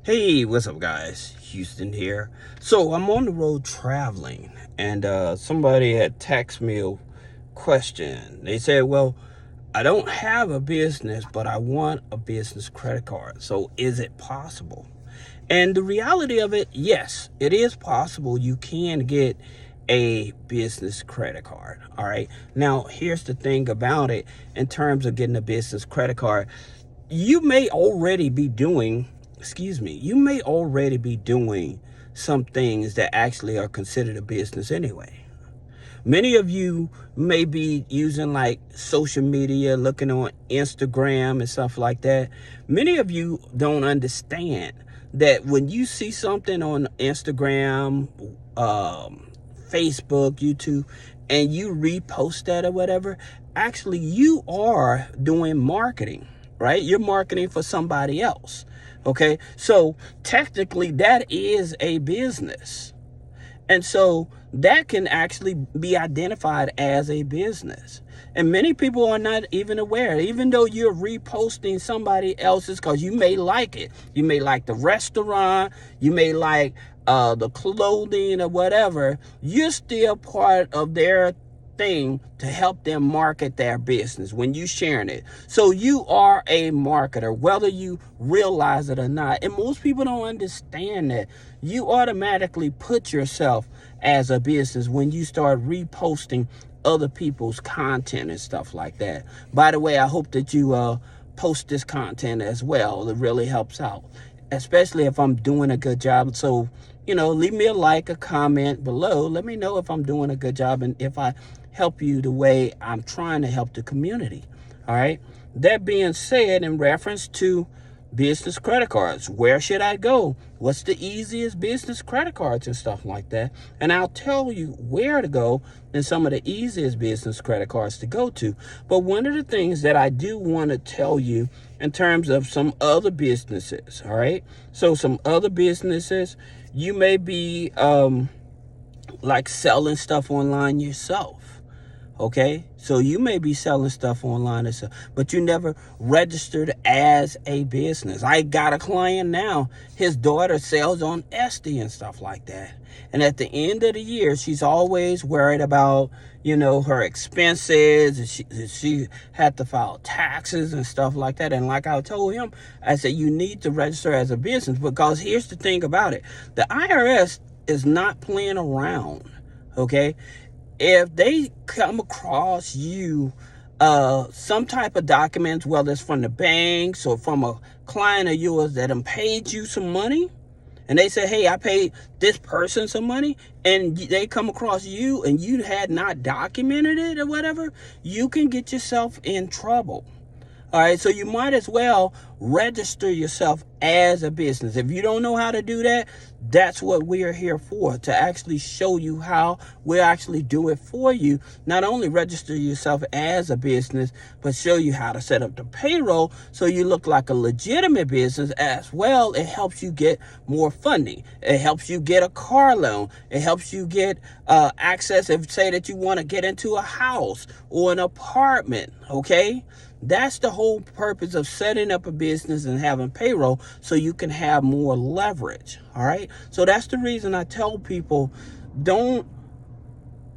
Hey, what's up, guys? Houston here. So I'm on the road traveling, and somebody had texted me a question. They said, "Well, I don't have a business, but I want a business credit card. So is it possible?" And the reality of it, yes, it is possible. You can get a business credit card. All right. Now, here's the thing about it in terms of getting a business credit card. You may already be doing, you may already be doing some things that actually are considered a business anyway. Many of you may be using like social media, looking on Instagram and stuff like that. Many of you don't understand that when you see something on Instagram, Facebook, YouTube, and you repost that or whatever, actually you are doing marketing, right? You're marketing for somebody else. Okay. So technically that is a business. And so that can actually be identified as a business. And many people are not even aware, even though you're reposting somebody else's, because you may like it. You may like the restaurant, you may like the clothing or whatever. You're still part of their thing to help them market their business when you sharing it. So you are a marketer, whether you realize it or not. And most people don't understand that. You automatically put yourself as a business when you start reposting other people's content and stuff like that. By the way, I hope that you post this content as well. It really helps out, especially if I'm doing a good job. So, leave me a like, a comment below. Let me know if I'm doing a good job and if I help you the way I'm trying to help the community. All right. That being said, in reference to business credit cards, where should I go? What's the easiest business credit cards and stuff like that? And I'll tell you where to go and some of the easiest business credit cards to go to. But one of the things that I do want to tell you in terms of some other businesses, all right? So some other businesses, you may be like selling stuff online yourself. Okay, so you may be selling stuff online and stuff, but you never registered as a business. I got a client now. His daughter sells on Etsy and stuff like that. And at the end of the year, she's always worried about, her expenses. And she had to file taxes and stuff like that. And like I told him, I said, you need to register as a business, because here's the thing about it. The IRS is not playing around. Okay, if they come across you some type of documents, whether it's from the banks or from a client of yours that paid you some money, and they say, hey, I paid this person some money, and they come across you and you had not documented it or whatever, you can get yourself in trouble. All right, so you might as well register yourself as a business. If you don't know how to do that, that's what we are here for, to actually show you how. We'll actually do it for you. Not only register yourself as a business, but show you how to set up the payroll so you look like a legitimate business as well. It helps you get more funding. It helps you get a car loan. It helps you get access if, say, that you want to get into a house or an apartment, okay? That's the whole purpose of setting up a business and having payroll, so you can have more leverage. All right. So that's the reason I tell people, don't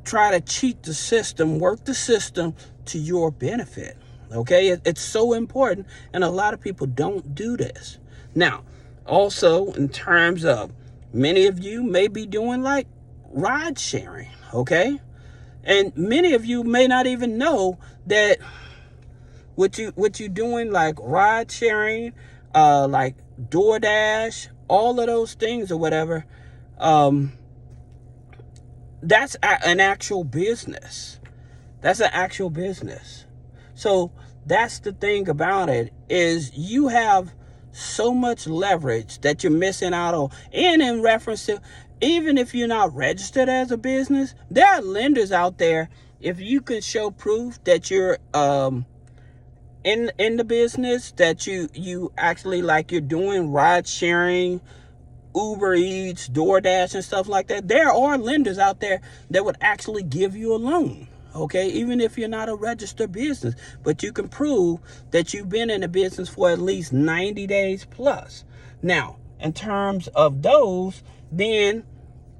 try to cheat the system, work the system to your benefit. Okay. It's so important. And a lot of people don't do this. Now, also in terms of, many of you may be doing like ride sharing. Okay. And many of you may not even know that what you doing, like ride sharing, like DoorDash, all of those things or whatever, that's an actual business. That's an actual business. So that's the thing about it, is you have so much leverage that you're missing out on. And in reference to, even if you're not registered as a business, there are lenders out there. If you can show proof that you're in the business, that you actually, like, you're doing ride sharing, Uber Eats, DoorDash and stuff like that, there are lenders out there that would actually give you a loan. Okay, even if you're not a registered business, but you can prove that you've been in the business for at least 90 days plus. Now, in terms of those, then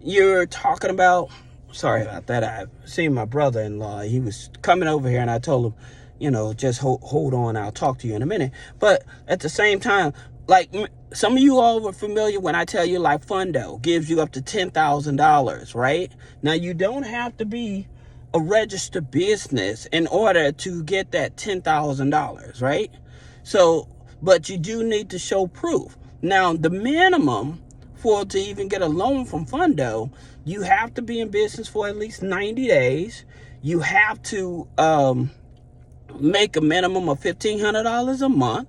you're talking about, sorry about that. I seen my brother-in-law. He was coming over here and I told him, just hold on. I'll talk to you in a minute. But at the same time, like some of you all were familiar when I tell you like Fundo gives you up to $10,000, right? Now you don't have to be a registered business in order to get that $10,000, right? So, but you do need to show proof. Now, the minimum to even get a loan from Fundo, you have to be in business for at least 90 days. You have to make a minimum of $1,500 a month.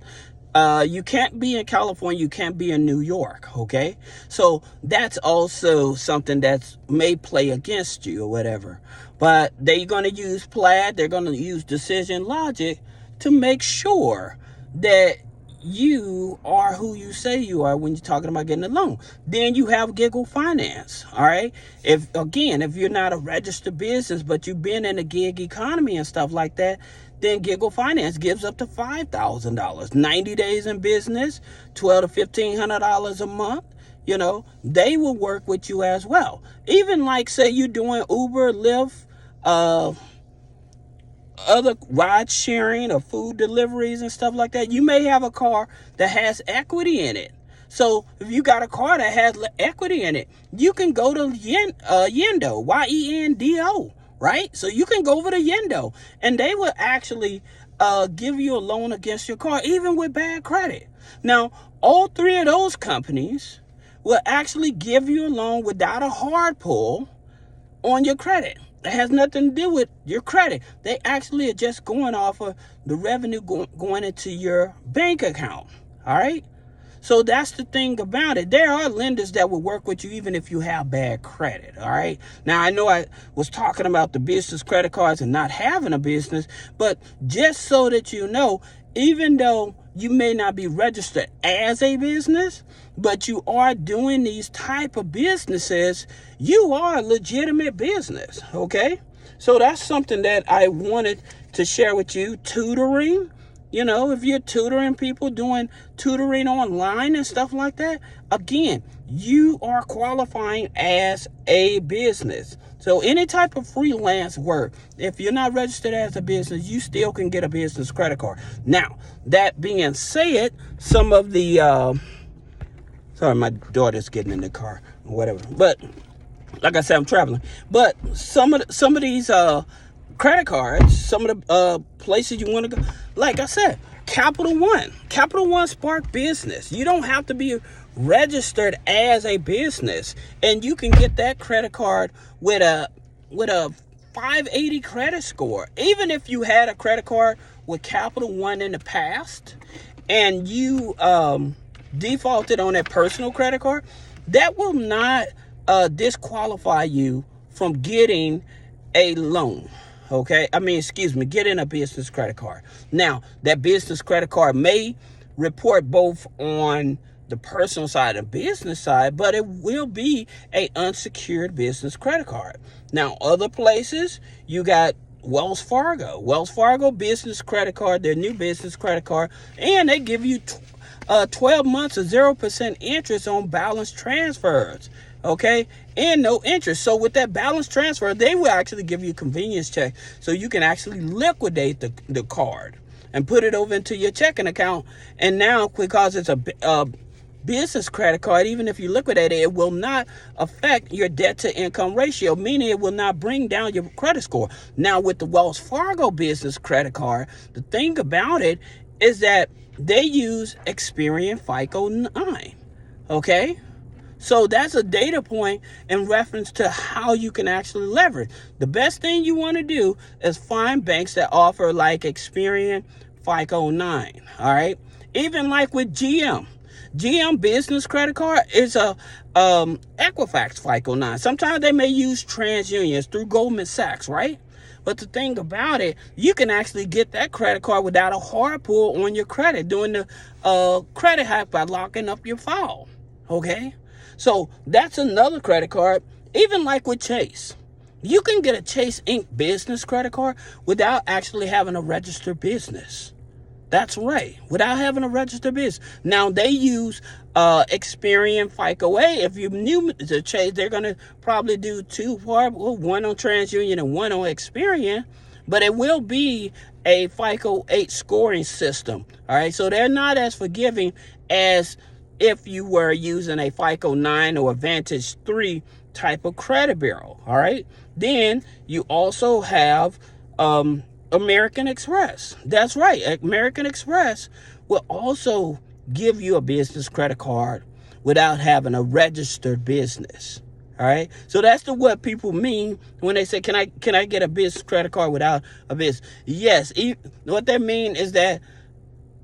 You can't be in California, you can't be in New York, okay? So that's also something that may play against you or whatever. But they're going to use Plaid, they're going to use Decision Logic to make sure that you are who you say you are when you're talking about getting a loan. Then you have Giggle Finance, all right? If you're not a registered business, but you've been in the gig economy and stuff like that, then Giggle Finance gives up to $5,000. 90 days in business, $1,200 to $1,500 a month. They will work with you as well. Even like, say you're doing Uber, Lyft, other ride sharing or food deliveries and stuff like that, you may have a car that has equity in it. So if you got a car that has equity in it, you can go to Yendo, YENDO, right? So you can go over to Yendo and they will actually give you a loan against your car, even with bad credit. Now, all three of those companies will actually give you a loan without a hard pull on your credit. It has nothing to do with your credit. They actually are just going off of the revenue going into your bank account. All right. So that's the thing about it. There are lenders that will work with you even if you have bad credit. All right. Now, I know I was talking about the business credit cards and not having a business, but just so that you know, even though you may not be registered as a business, but you are doing these type of businesses, you are a legitimate business, okay? So that's something that I wanted to share with you. Tutoring, if you're tutoring people, doing tutoring online and stuff like that, again, you are qualifying as a business. So any type of freelance work, if you're not registered as a business, you still can get a business credit card. Now, that being said, some of the, sorry, my daughter's getting in the car or whatever. But like I said, I'm traveling. But some of these credit cards, some of the places you want to go, like I said, Capital One Spark Business. You don't have to be registered as a business, and you can get that credit card with a 580 credit score. Even if you had a credit card with Capital One in the past and you defaulted on that personal credit card, that will not disqualify you from getting a loan. Okay, getting a business credit card. Now, that business credit card may report both on the personal side and business side, but it will be a unsecured business credit card. Now, other places, you got Wells Fargo business credit card, their new business credit card, and they give you 12 months of 0% interest on balance transfers. Okay, and no interest. So with that balance transfer, they will actually give you a convenience check so you can actually liquidate the card and put it over into your checking account. And now, because it's a business credit card, even if you liquidate it, it will not affect your debt to income ratio, meaning it will not bring down your credit score. Now, with the Wells Fargo business credit card, the thing about it is that they use Experian FICO 9. Okay? So that's a data point in reference to how you can actually leverage. The best thing you want to do is find banks that offer like Experian FICO 9. All right. Even like with GM business credit card is a Equifax FICO 9. Sometimes they may use TransUnion through Goldman Sachs, right? But the thing about it, you can actually get that credit card without a hard pull on your credit, doing the credit hack by locking up your file. Okay. So that's another credit card. Even like with Chase, you can get a Chase Inc. business credit card without actually having a registered business. That's right, without having a registered business. Now they use Experian FICO A. If you're new to Chase, they're going to probably do two part, one on TransUnion and one on Experian, but it will be a FICO 8 scoring system. All right, so they're not as forgiving as if you were using a FICO 9 or a Vantage 3 type of credit bureau. All right, then you also have American Express. That's right, American Express will also give you a business credit card without having a registered business. All right, so that's what people mean when they say, "Can I get a business credit card without a business?" Yes, what they mean is that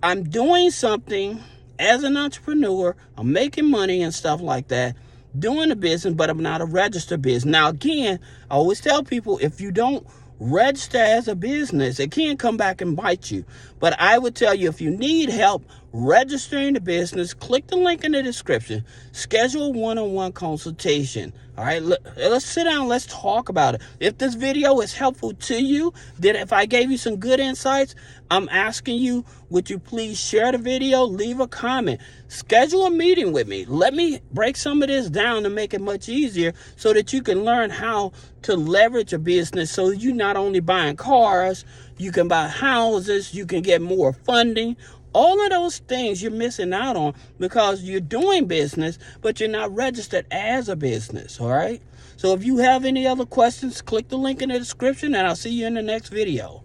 I'm doing something as an entrepreneur, I'm making money and stuff like that, doing a business, but I'm not a registered business. Now, again, I always tell people, if you don't register as a business, it can come back and bite you. But I would tell you, if you need help registering the business, click the link in the description, schedule a one-on-one consultation. All right, let's sit down, let's talk about it. If this video is helpful to you, then if I gave you some good insights, I'm asking you, would you please share the video, leave a comment, schedule a meeting with me. Let me break some of this down to make it much easier so that you can learn how to leverage a business, so you're not only buying cars, you can buy houses, you can get more funding. All of those things you're missing out on because you're doing business, but you're not registered as a business, all right? So if you have any other questions, click the link in the description, and I'll see you in the next video.